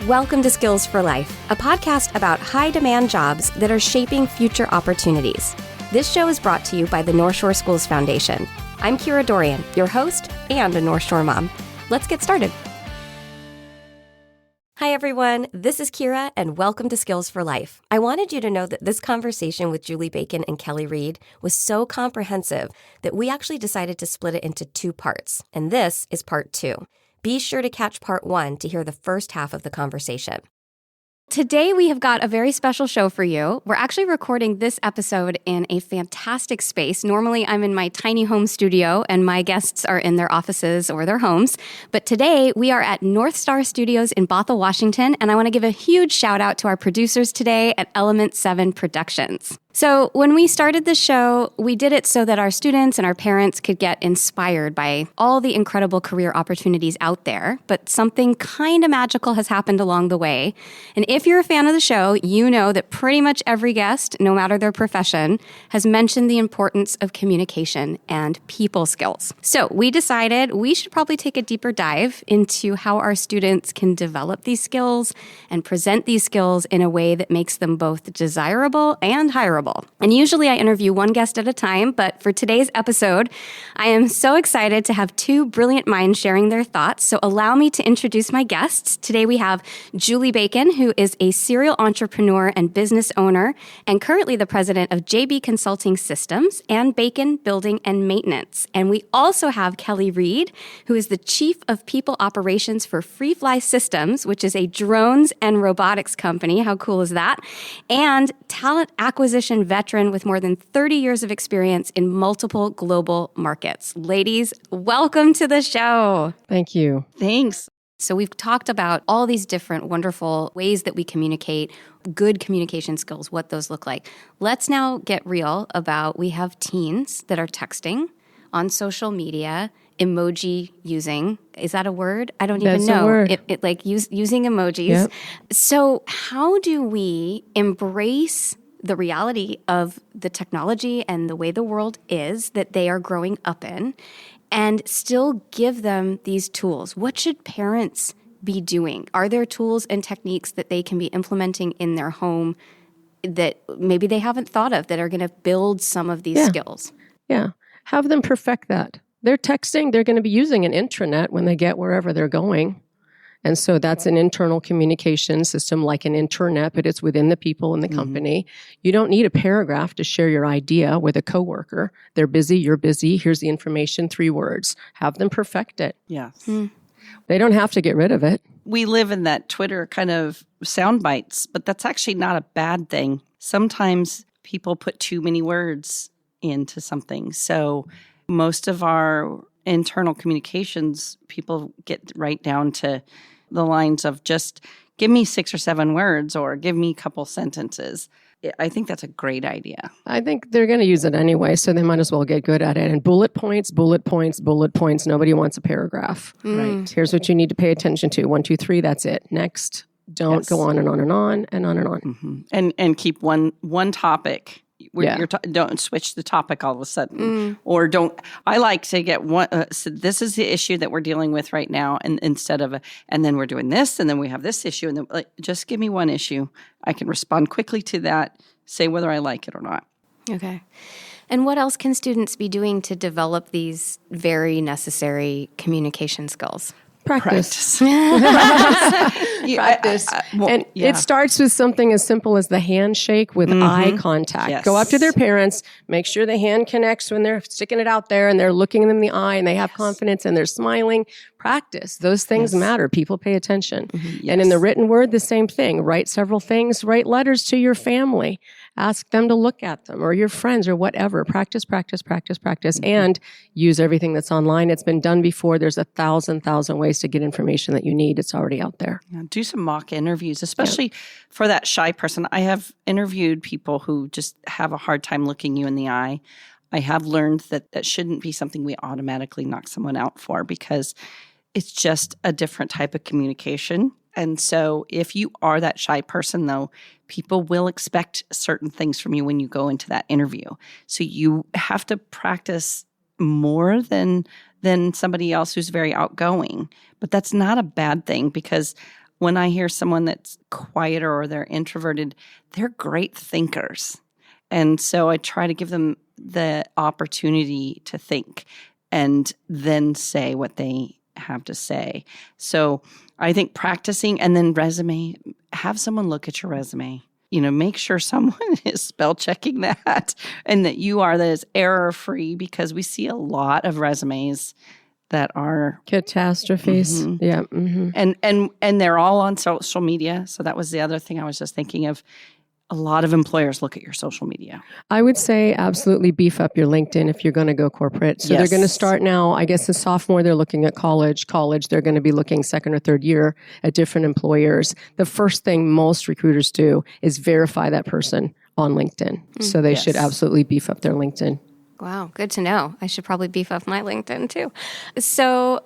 Welcome to Skills for Life, a podcast about high-demand jobs that are shaping future opportunities. This show is brought to you by the North Shore Schools Foundation. I'm Kira Dorrian, your host and a North Shore mom. Let's get started. Hi, everyone. This is Kira, and welcome to Skills for Life. I wanted you to know that this conversation with Juli Bacon and Kelly Reed was so comprehensive that we actually decided to split it into two parts, and this is part two. Be sure to catch part one to hear the first half of the conversation. Today, we have got a very special show for you. We're actually recording this episode in a fantastic space. Normally, I'm in my tiny home studio, and my guests are in their offices or their homes. But today, we are at North Star Studios in Bothell, Washington, and I want to give a huge shout out to our producers today at Element 7 Productions. So when we started the show, we did it so that our students and our parents could get inspired by all the incredible career opportunities out there. But something kind of magical has happened along the way. And if you're a fan of the show, you know that pretty much every guest, no matter their profession, has mentioned the importance of communication and people skills. So we decided we should probably take a deeper dive into how our students can develop these skills and present these skills in a way that makes them both desirable and hireable. And usually I interview one guest at a time, but for today's episode, I am so excited to have two brilliant minds sharing their thoughts. So allow me to introduce my guests. Today we have Juli Bacon, who is a serial entrepreneur and business owner, and currently the president of JB Consulting Systems and Bacon Building and Maintenance. And we also have Kelly Reed, who is the chief of people operations for Freefly Systems, which is a drones and robotics company. How cool is that? And talent acquisition veteran with more than 30 years of experience in multiple global markets. Ladies, welcome to the show. Thank you. Thanks. So we've talked about all these different wonderful ways that we communicate, good communication skills, what those look like. Let's now get real about, we have teens that are texting on social media, emoji using. Is that a word? I don't even know. That's a word. Using emojis. Yep. So how do we embrace the reality of the technology and the way the world is that they are growing up in and still give them these tools? What should parents be doing? Are there tools and techniques that they can be implementing in their home that maybe they haven't thought of that are going to build some of these skills? Yeah. Have them perfect that. They're texting, they're going to be using an intranet when they get wherever they're going. And so that's an internal communication system like an intranet, but it's within the people in the company. You don't need a paragraph to share your idea with a coworker. They're busy, you're busy, here's the information, 3 words. Have them perfect it. Yes. They don't have to get rid of it. We live in that Twitter kind of sound bites, but that's actually not a bad thing. Sometimes people put too many words into something. So most of our internal communications, people get right down to the lines of just give me 6 or 7 words or give me a couple sentences. I think that's a great idea. I think they're going to use it anyway, so they might as well get good at it. And bullet points, bullet points, bullet points. Nobody wants a paragraph. Right. Here's what you need to pay attention to. 1, 2, 3, that's it. Next. Don't go on and on and on and on and on. Mm-hmm. And keep one topic. Don't switch the topic all of a sudden, or don't. I like to get one. So this is the issue that we're dealing with right now, and instead of and then we're doing this, and then we have this issue, and then just give me one issue. I can respond quickly to that, say whether I like it or not. Okay. And what else can students be doing to develop these very communication skills? Practice. Practice. It starts with something as simple as the handshake with eye contact. Yes. Go up to their parents, make sure the hand connects when they're sticking it out there and they're looking them in the eye and they have confidence and they're smiling. Practice. Those things matter. People pay attention. And in the written word, the same thing. Write several things. Write letters to your family. Ask them to look at them or your friends or whatever. Practice, practice, practice, practice, and use everything that's online. It's been done before. There's 1,000 ways to get information that you need. It's already out there. Yeah, do some mock interviews, especially for that shy person. I have interviewed people who just have a hard time looking you in the eye. I have learned that that shouldn't be something we automatically knock someone out for because it's just a different type of communication. And so if you are that shy person, though, people will expect certain things from you when you go into that interview. So you have to practice more than somebody else who's very outgoing. But that's not a bad thing because when I hear someone that's quieter or they're introverted, they're great thinkers. And so I try to give them the opportunity to think and then say what they have to say. So I think practicing, and then resume, have someone look at your resume. Make sure someone is spell checking that and that is error free, because we see a lot of resumes that are catastrophes. Mm-hmm. Yeah. Mm-hmm. And they're all on social media. So that was the other thing I was just thinking of. A lot of employers look at your social media. I would say absolutely beef up your LinkedIn if you're going to go corporate. So they're going to start now, I guess the sophomore, they're looking at college, they're going to be looking second or third year at different employers. The first thing most recruiters do is verify that person on LinkedIn. So they should absolutely beef up their LinkedIn. Wow, good to know. I should probably beef up my LinkedIn too. So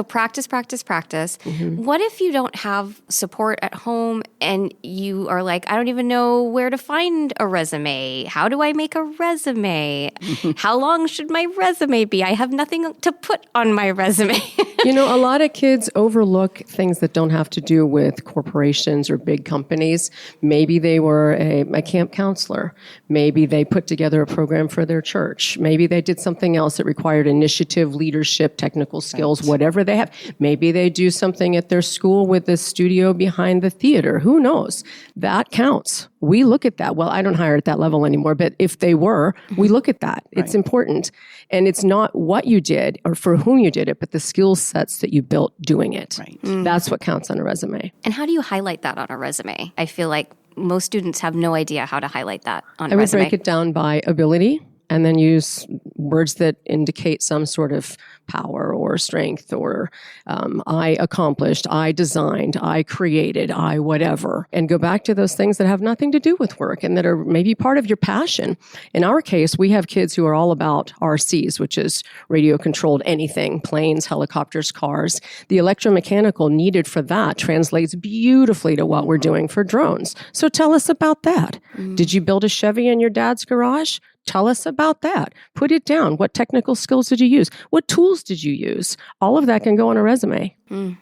practice. Mm-hmm. What if you don't have support at home and you are like, I don't even know where to find a resume. How do I make a resume? How long should my resume be? I have nothing to put on my resume. A lot of kids overlook things that don't have to do with corporations or big companies. Maybe they were a camp counselor. Maybe they put together a program for their church. Maybe they did something else that required initiative, leadership, technical skills, whatever they have. Maybe they do something at their school with the studio behind the theater. Who knows? That counts. We look at that. Well, I don't hire at that level anymore, but if they were, we look at that. It's important. And it's not what you did or for whom you did it, but the skill sets that you built doing it. Right. That's what counts on a resume. And how do you highlight that on a resume? I feel like most students have no idea how to highlight that on a resume. I would break it down by ability, and then use words that indicate some sort of power or strength or I accomplished, I designed, I created, I whatever. And go back to those things that have nothing to do with work and that are maybe part of your passion. In our case, we have kids who are all about RCs, which is radio-controlled anything, planes, helicopters, cars. The electromechanical needed for that translates beautifully to what we're doing for drones. So tell us about that. Did you build a Chevy in your dad's garage? Tell us about that. Put it down. What technical skills did you use? What tools did you use? All of that can go on a resume.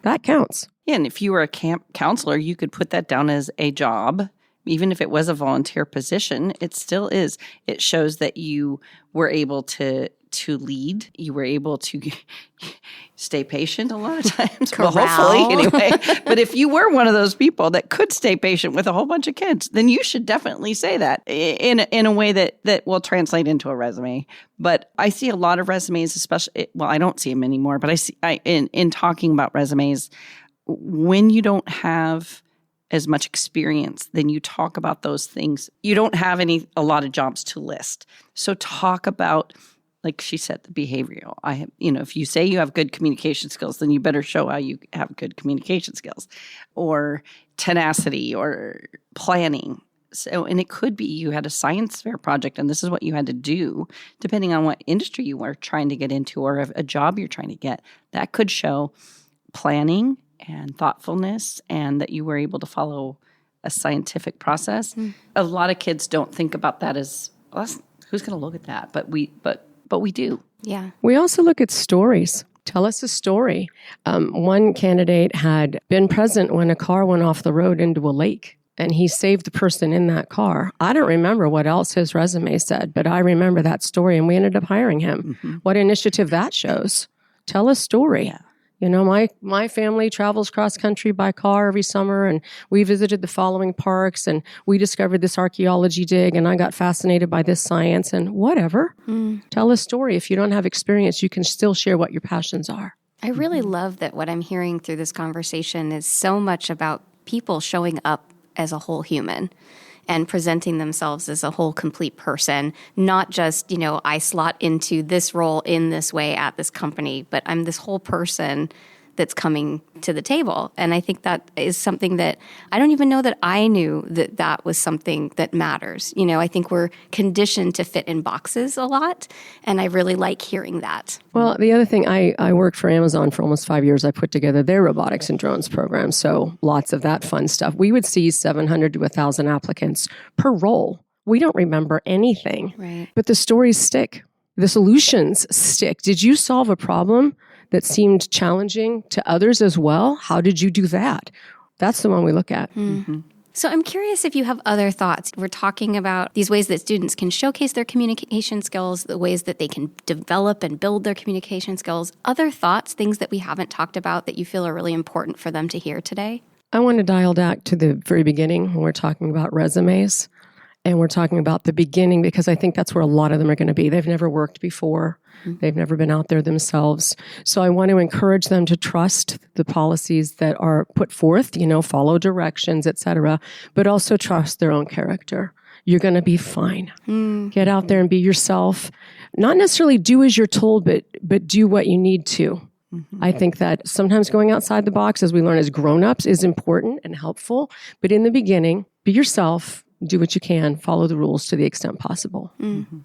That counts. Yeah, and if you were a camp counselor, you could put that down as a job. Even if it was a volunteer position, it still is. It shows that you were able to lead. You were able to stay patient a lot of times. Well, hopefully, anyway. But if you were one of those people that could stay patient with a whole bunch of kids, then you should definitely say that in a way that will translate into a resume. But I see a lot of resumes, especially, well, I don't see them anymore, but in talking about resumes, when you don't have as much experience, then you talk about those things. You don't have a lot of jobs to list. So talk about, like she said, the behavioral. If you say you have good communication skills, then you better show how you have good communication skills, or tenacity, or planning. So, and it could be you had a science fair project and this is what you had to do, depending on what industry you were trying to get into or a job you're trying to get. That could show planning and thoughtfulness, and that you were able to follow a scientific process. A lot of kids don't think about that as, well, who's going to look at that? But we do. Yeah. We also look at stories. Tell us a story. One candidate had been present when a car went off the road into a lake, and he saved the person in that car. I don't remember what else his resume said, but I remember that story, and we ended up hiring him. What initiative that shows. Tell a story. Yeah. My family travels cross country by car every summer, and we visited the following parks, and we discovered this archaeology dig, and I got fascinated by this science, and whatever. Tell a story. If you don't have experience, you can still share what your passions are. I really love that what I'm hearing through this conversation is so much about people showing up as a whole human and presenting themselves as a whole complete person, not just, I slot into this role in this way at this company, but I'm this whole person that's coming to the table. And I think that is something that I don't even know that I knew that was something that matters. I think we're conditioned to fit in boxes a lot, and I really like hearing that. Well, the other thing, I worked for Amazon for almost 5 years. I put together their robotics and drones program, so lots of that fun stuff. We would see 700 to 1,000 applicants per role. We don't remember anything, right? But the stories stick. The solutions stick. Did you solve a problem that seemed challenging to others as well? How did you do that? That's the one we look at. So I'm curious if you have other thoughts. We're talking about these ways that students can showcase their communication skills, the ways that they can develop and build their communication skills. Other thoughts, things that we haven't talked about that you feel are really important for them to hear today? I want to dial back to the very beginning when we're talking about resumes. And we're talking about the beginning because I think that's where a lot of them are going to be. They've never worked before. They've never been out there themselves. So I want to encourage them to trust the policies that are put forth, follow directions, et cetera, but also trust their own character. You're going to be fine. Get out there and be yourself. Not necessarily do as you're told, but do what you need to. I think that sometimes going outside the box, as we learn as grown-ups, is important and helpful. But in the beginning, be yourself. Do what you can, follow the rules to the extent possible.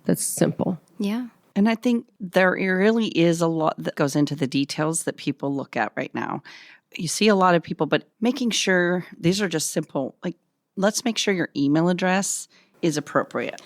That's simple. Yeah. And I think there really is a lot that goes into the details that people look at right now. You see a lot of people, but making sure these are just simple, like, let's make sure your email address is appropriate.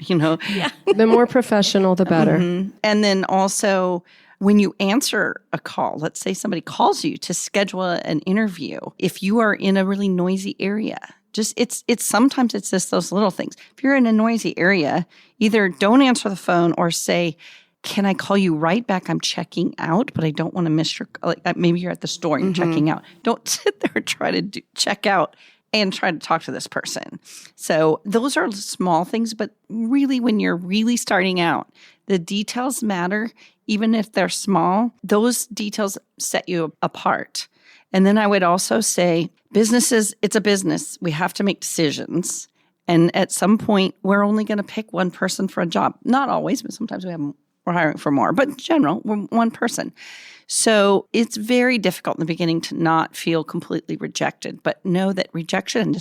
The more professional, the better. And then also, when you answer a call, let's say somebody calls you to schedule an interview, if you are in a really noisy area, it's sometimes it's just those little things. If you're in a noisy area, either don't answer the phone or say, can I call you right back? I'm checking out, but I don't want to miss your, maybe you're at the store and you're checking out. Don't sit there and try to check out and try to talk to this person. So those are small things, but really when you're really starting out, the details matter. Even if they're small, those details set you apart. And then I would also say, businesses, it's a business. We have to make decisions. And at some point, we're only going to pick one person for a job. Not always, but sometimes we're hiring for more. But in general, we're one person. So it's very difficult in the beginning to not feel completely rejected, but know that rejection,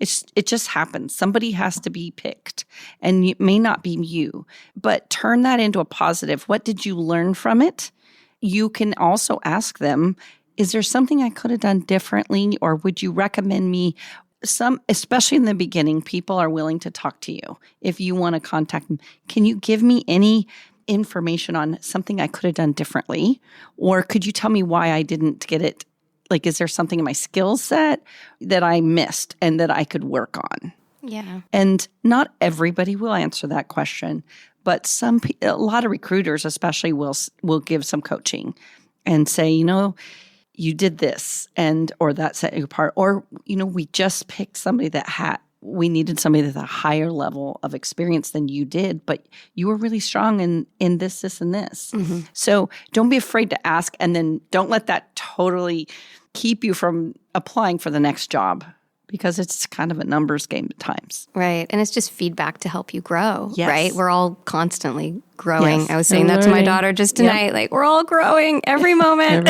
it just happens. Somebody has to be picked, and it may not be you. But turn that into a positive. What did you learn from it? You can also ask them, is there something I could have done differently, or would you recommend me? Especially in the beginning, people are willing to talk to you. If you want to contact them, can you give me any information on something I could have done differently? Or could you tell me why I didn't get it? Like, is there something in my skill set that I missed and that I could work on? Yeah. And not everybody will answer that question, but a lot of recruiters especially will give some coaching and say, you did this or that set you apart. Or, we just picked somebody we needed somebody with a higher level of experience than you did, but you were really strong in this, and this. So don't be afraid to ask, and then don't let that totally keep you from applying for the next job, because it's kind of a numbers game at times. Right. And it's just feedback to help you grow, Yes. right? We're all constantly growing. Yes. I was saying that to my daughter just tonight. Like, we're all growing every moment.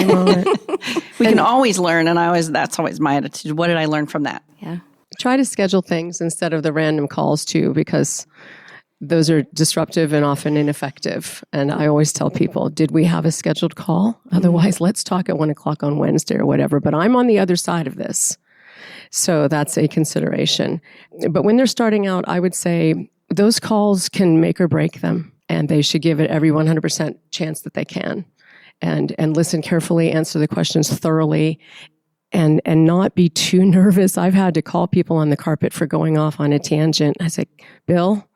We can always learn, and that's always my attitude. What did I learn from that? Yeah. Try to schedule things instead of the random calls too, because those are disruptive and often ineffective. And I always tell people, did we have a scheduled call? Otherwise, let's talk at 1:00 on Wednesday or whatever. But I'm on the other side of this. So that's a consideration. But when they're starting out, I would say those calls can make or break them, and they should give it every 100% chance that they can, and listen carefully, answer the questions thoroughly, and not be too nervous. I've had to call people on the carpet for going off on a tangent. I say, Bill,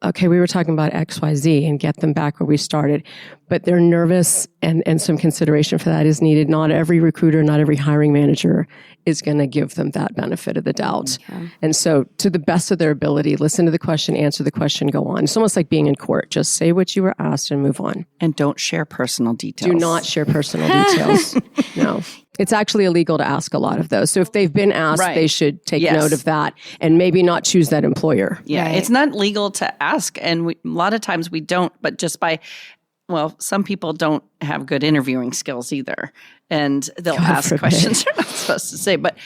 okay, we were talking about XYZ, and get them back where we started. But they're nervous, and some consideration for that is needed. Not every recruiter, not every hiring manager is going to give them that benefit of the doubt. Yeah. And so to the best of their ability, listen to the question, answer the question, go on. It's almost like being in court. Just say what you were asked and move on. And don't share personal details. Do not share personal details. No. It's actually illegal to ask a lot of those. So if they've been asked, They should take note of that and maybe not choose that employer. Yeah, right. It's not legal to ask. And a lot of times we don't, but just some people don't have good interviewing skills either. And they'll ask questions they're not supposed to say. But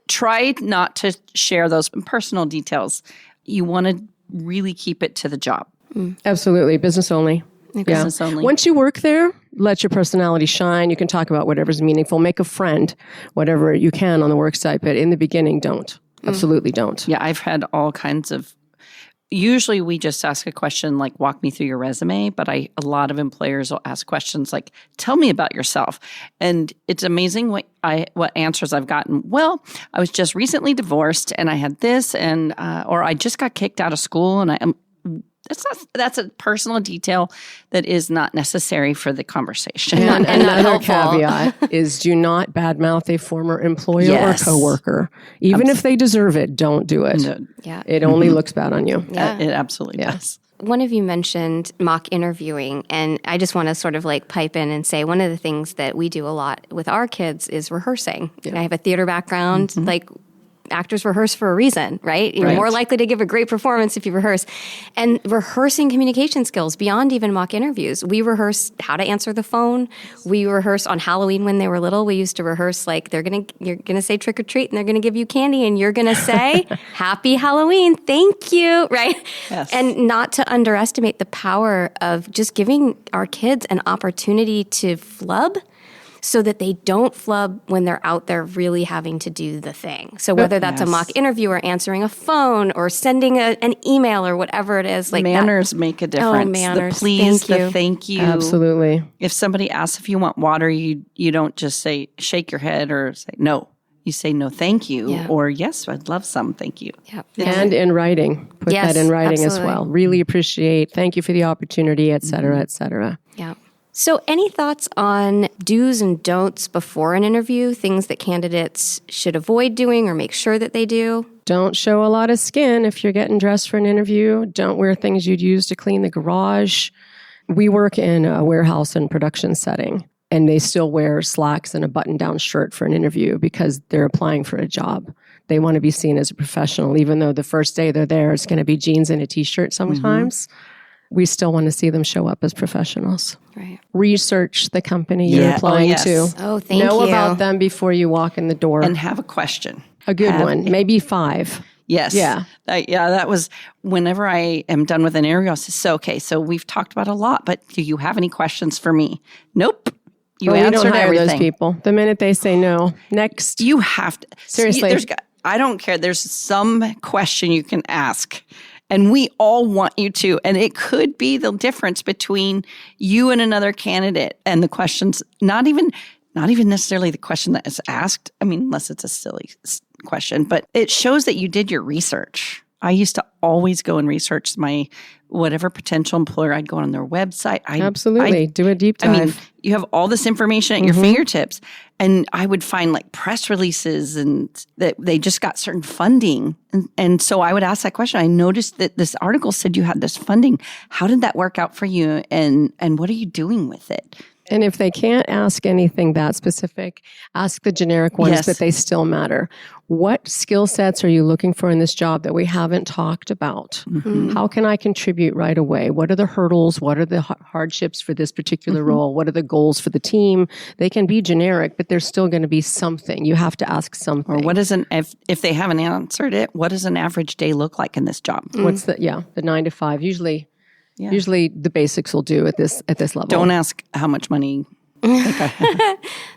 try not to share those personal details. You want to really keep it to the job. Absolutely. Business only. Business only. Once you work there, let your personality shine. You can talk about whatever's meaningful. Make a friend, whatever you can on the work site. But in the beginning, don't. Absolutely don't. Yeah, I've had all kinds of Usually we just ask a question like, walk me through your resume, but a lot of employers will ask questions like, tell me about yourself. And it's amazing what answers I've gotten. Well, I was just recently divorced and I had this or I just got kicked out of school and that's a personal detail that is not necessary for the conversation. And another caveat is do not badmouth a former employer or coworker. Even if they deserve it, don't do it. No. Yeah. It only looks bad on you. Yeah. It absolutely does. One of you mentioned mock interviewing, and I just want to sort of like pipe in and say one of the things that we do a lot with our kids is rehearsing. Yeah. I have a theater background, like actors rehearse for a reason, right? You're more likely to give a great performance if you rehearse. And rehearsing communication skills beyond even mock interviews. We rehearse how to answer the phone. We rehearse on Halloween when they were little. We used to rehearse like you're gonna say trick or treat and they're gonna give you candy and you're gonna say happy Halloween, thank you, right? Yes. And not to underestimate the power of just giving our kids an opportunity to flub, so that they don't flub when they're out there really having to do the thing. So whether that's a mock interview or answering a phone or sending an email or whatever it is. Like manners make a difference. Oh, manners. The please, the thank you. Absolutely. If somebody asks if you want water, you don't just say, shake your head or say no. You say no, thank you, or yes, I'd love some, thank you. Yep. And in writing. Put that in writing as well. Really appreciate, thank you for the opportunity, et cetera, et cetera. Yeah. So any thoughts on do's and don'ts before an interview, things that candidates should avoid doing or make sure that they do? Don't show a lot of skin if you're getting dressed for an interview. Don't wear things you'd use to clean the garage. We work in a warehouse and production setting, and they still wear slacks and a button-down shirt for an interview because they're applying for a job. They want to be seen as a professional, even though the first day they're there, it's going to be jeans and a T-shirt sometimes. We still want to see them show up as professionals. Right. Research the company you're applying to. Oh, thank you. Know about them before you walk in the door. And have a question. A good one. Maybe 5. Yes. Yeah. That was whenever I am done with an interview, I'll say, so we've talked about a lot, but do you have any questions for me? Nope. You answered we don't hire everything. those people. The minute they say no, next. You have to. Seriously. I don't care. There's some question you can ask. And we all want you to. And it could be the difference between you and another candidate. And the questions, not even necessarily the question that is asked. I mean, unless it's a silly question, but it shows that you did your research. I used to always go and research whatever potential employer. I'd go on their website. Absolutely. Do a deep dive. I mean, you have all this information at your fingertips. And I would find like press releases and that they just got certain funding. And so I would ask that question. I noticed that this article said you had this funding. How did that work out for you? And what are you doing with it? And if they can't ask anything that specific, ask the generic ones, but they still matter. What skill sets are you looking for in this job that we haven't talked about? How can I contribute right away? What are the hurdles? What are the hardships for this particular role? What are the goals for the team? They can be generic, but there's still going to be something. You have to ask something. Or if they haven't answered it, what does an average day look like in this job? What's the 9 to 5? Usually the basics will do at this level. Don't ask how much money.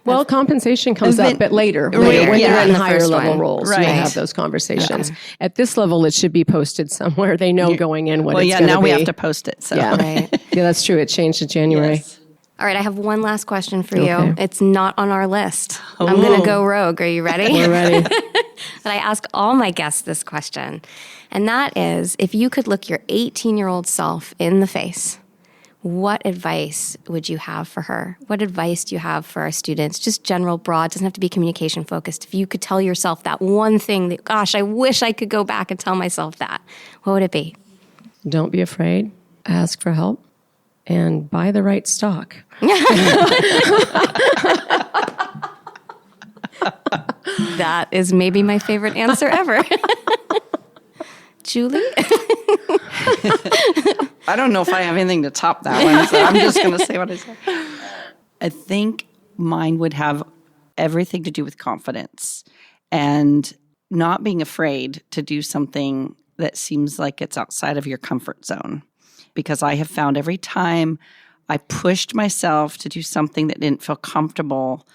Well, compensation comes up, but later when you're in higher level roles, you have those conversations. At this level, it should be posted somewhere. They know going in what it's going to be. Well, now we have to post it. So. Yeah, yeah, that's true. It changed in January. Yes. All right, I have one last question for you. It's not on our list. I'm going to go rogue. Are you ready? We're ready. But I ask all my guests this question, and that is, if you could look your 18-year-old self in the face, what advice would you have for her? What advice do you have for our students? Just general, broad, doesn't have to be communication focused. If you could tell yourself that one thing that, gosh, I wish I could go back and tell myself that, what would it be? Don't be afraid. Ask for help. And buy the right stock. That is maybe my favorite answer ever. Julie? I don't know if I have anything to top that one, so I'm just going to say what I said. I think mine would have everything to do with confidence and not being afraid to do something that seems like it's outside of your comfort zone. Because I have found every time I pushed myself to do something that didn't feel comfortable,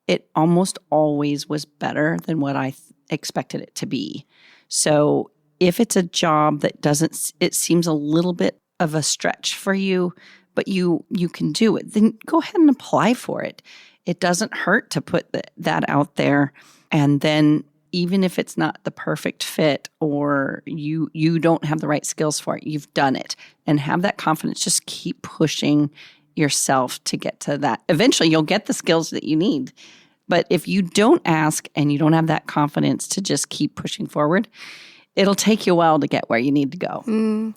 it almost always was better than what I expected it to be. So if it's a job that it seems a little bit of a stretch for you, but you can do it, then go ahead and apply for it. It doesn't hurt to put that out there. And then even if it's not the perfect fit or you don't have the right skills for it, you've done it and have that confidence. Just keep pushing yourself to get to that. Eventually, you'll get the skills that you need. But if you don't ask and you don't have that confidence to just keep pushing forward, it'll take you a while to get where you need to go.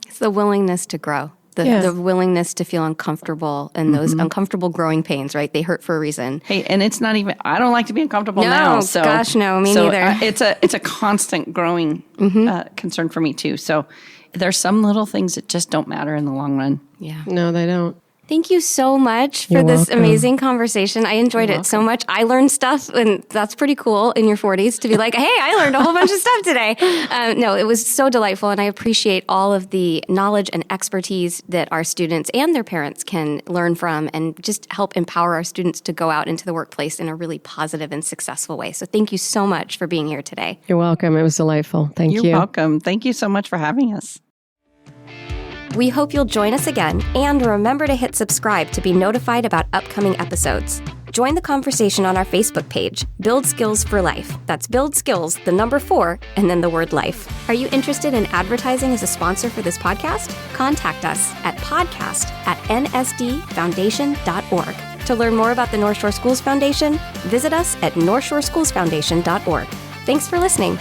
It's the willingness to grow. The willingness to feel uncomfortable and those uncomfortable growing pains, right? They hurt for a reason. Hey, and it's not even, I don't like to be uncomfortable now. So, gosh, no, me neither. It's a constant growing concern for me too. So there's some little things that just don't matter in the long run. Yeah. No, they don't. Thank you so much for You're this welcome. amazing conversation. I enjoyed it so much. I learned stuff, and that's pretty cool in your 40s to be like, hey, I learned a whole bunch of stuff today. No, it was so delightful, and I appreciate all of the knowledge and expertise that our students and their parents can learn from and just help empower our students to go out into the workplace in a really positive and successful way. So thank you so much for being here today. You're welcome. It was delightful. Thank you. You're welcome. Thank you so much for having us. We hope you'll join us again, and remember to hit subscribe to be notified about upcoming episodes. Join the conversation on our Facebook page, Build Skills for Life. That's Build Skills, the number 4, and then the word life. Are you interested in advertising as a sponsor for this podcast? Contact us at podcast@nsdfoundation.org. To learn more about the North Shore Schools Foundation, visit us at northshoreschoolsfoundation.org. Thanks for listening.